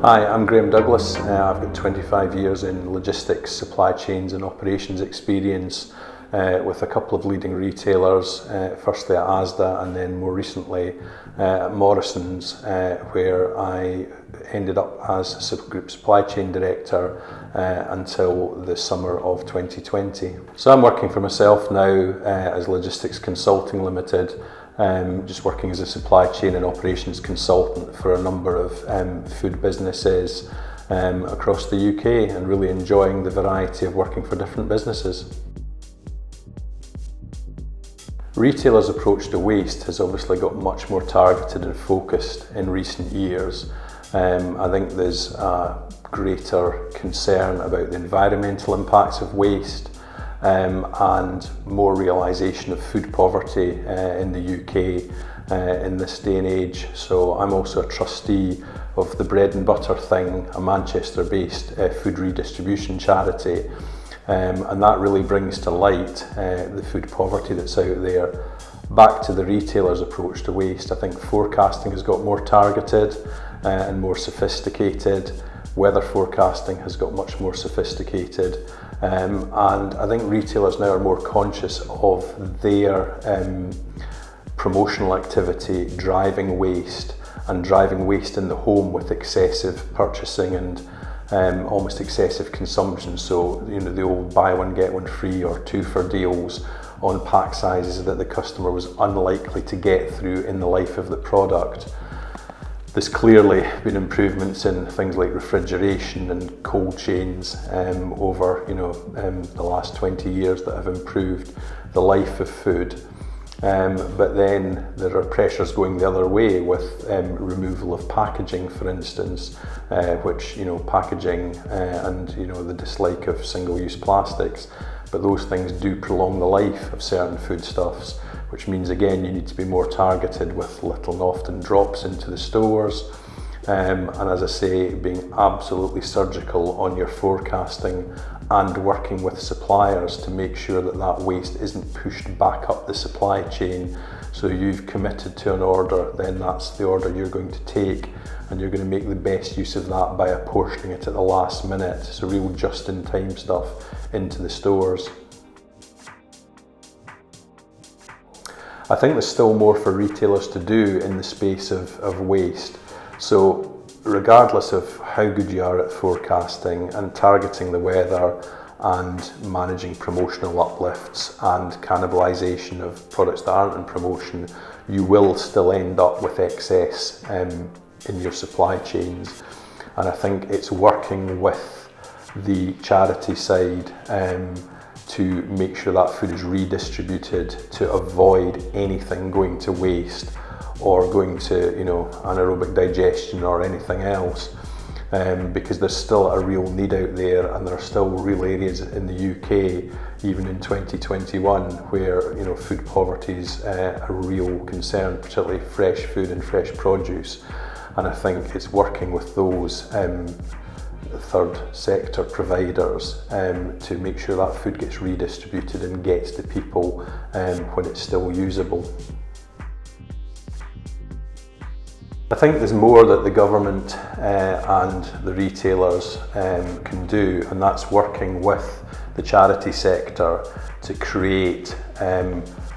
Hi, I'm Graeme Douglas. I've got 25 years in logistics, supply chains and operations experience with a couple of leading retailers, firstly at Asda and then more recently at Morrisons, where I ended up as Group Supply Chain Director until the summer of 2020. So I'm working for myself now as Logistics Consulting Limited, just working as a supply chain and operations consultant for a number of food businesses across the UK, and really enjoying the variety of working for different businesses. Retailers' approach to waste has obviously got much more targeted and focused in recent years. I think there's a greater concern about the environmental impacts of waste, and more realisation of food poverty in the UK in this day and age. So I'm also a trustee of the Bread and Butter Thing, a Manchester-based food redistribution charity, and that really brings to light the food poverty that's out there. Back to the retailer's approach to waste, I think forecasting has got more targeted and more sophisticated. Weather forecasting has got much more sophisticated, and I think retailers now are more conscious of their promotional activity driving waste, and driving waste in the home with excessive purchasing and almost excessive consumption. So, you know, the old buy one get one free or two for deals on pack sizes that the customer was unlikely to get through in the life of the product. There's clearly been improvements in things like refrigeration and cold chains over the last 20 years that have improved the life of food. But then there are pressures going the other way with removal of packaging, for instance, which, packaging and the dislike of single-use plastics, but those things do prolong the life of certain foodstuffs, which means again you need to be more targeted with little and often drops into the stores, and as I say, being absolutely surgical on your forecasting and working with suppliers to make sure that that waste isn't pushed back up the supply chain. So you've committed to an order, then that's the order you're going to take, and you're going to make the best use of that by apportioning it at the last minute, so real just-in-time stuff into the stores. I think there's still more for retailers to do in the space of waste. So regardless of how good you are at forecasting and targeting the weather and managing promotional uplifts and cannibalisation of products that aren't in promotion, you will still end up with excess in your supply chains. And I think it's working with the charity side to make sure that food is redistributed to avoid anything going to waste or going to anaerobic digestion or anything else, because there's still a real need out there, and there are still real areas in the UK, even in 2021, where food poverty is a real concern, particularly fresh food and fresh produce. And I think it's working with those third sector providers to make sure that food gets redistributed and gets to people when it's still usable. I think there's more that the government and the retailers can do, and that's working with the charity sector to create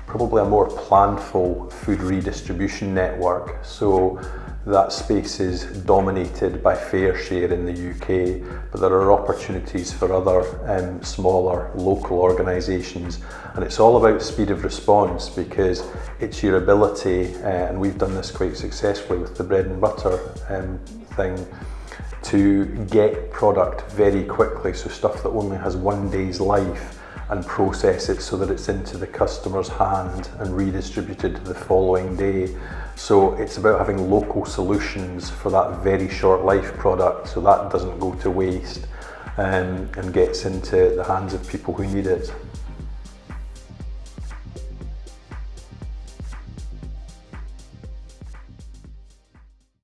probably a more planful food redistribution network. So that space is dominated by fair share in the UK, but there are opportunities for other smaller local organisations, and it's all about speed of response, because it's your ability, and we've done this quite successfully with the Bread and Butter thing, to get product very quickly, so stuff that only has 1 day's life, and process it so that it's into the customer's hand and redistributed the following day. So it's about having local solutions for that very short life product, so that doesn't go to waste and gets into the hands of people who need it.